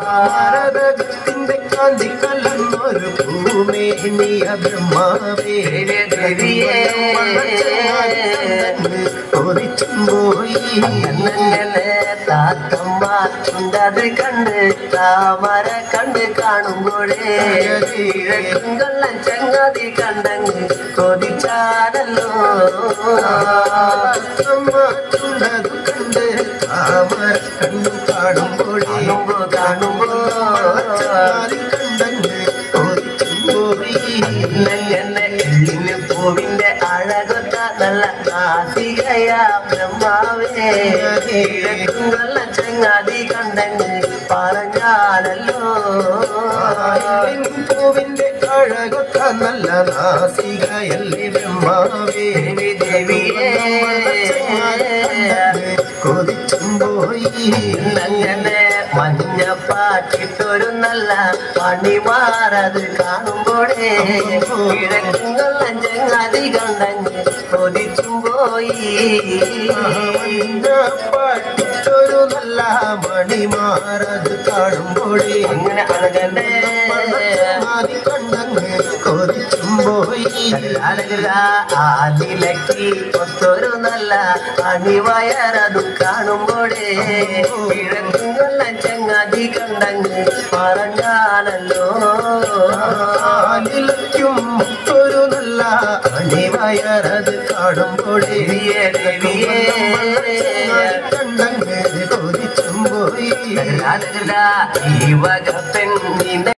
ഭാരതത്തിന്റെ കാന്തി കലർന്നൊരു ഭൂമേനിയ ബ്രഹ്മാവേ ദേവിയേ കൊതിച്ചും പോയി താത്തമ്മ ചുണ്ടത് കണ്ട് താമര കണ്ട് കാണുമ്പോഴേ കൊല്ലം ചങ്ങാതി കണ്ടങ്ങ് കൊതിച്ചാടല്ലോ ചുണ്ടത് കണ്ട് താമര കണ്ടു കാണുമ്പോഴേ കാണുമ്പോ കണ്ടങ്ങ് കൊതിച്ചും പോയി എള്ളിന് പൂവിന്റെ അഴകൊത്ത നല്ല നാസികയ ബ്രഹ്മാവേ കൊല്ലം ചങ്ങാതി കണ്ടങ്ങ് പറഞ്ഞാലല്ലോ പൂവിന്റെ അഴകൊത്ത നല്ല നാസികയല്ലേ ബ്രഹ്മാവേ ദേവിയേ കൊതിച്ചും പോയി അങ്ങനെ മഞ്ഞപ്പാട്ടിട്ടൊരു നല്ല പണിമാറത് കാണുമ്പോഴേ കിഴക്കുള്ള ചങ്ങാതി കണ്ടങ്ങ് കൊതിച്ചും പോയി പാട്ടിട്ടൊരു നല്ല മണിമാറത് കാണുമ്പോഴേ അങ്ങനെ അഴകന്റെ കണ്ടങ്ങ് കൊതിച്ചും പോയി ആദിലക്കി ഒത്തൊരു നല്ല അണിവയറതും കാണുമ്പോഴേ കിഴക്കുള്ള ചങ്ങാതി കണ്ടങ്ങ് പറഞ്ഞാലല്ലോ ആദിലക്കും ഒരു നല്ല അണിവയറത് കാണുമ്പോഴേ കണ്ടങ്ങ് കൊതിച്ചും പോയി ഈ വക പെണ്ണിനെ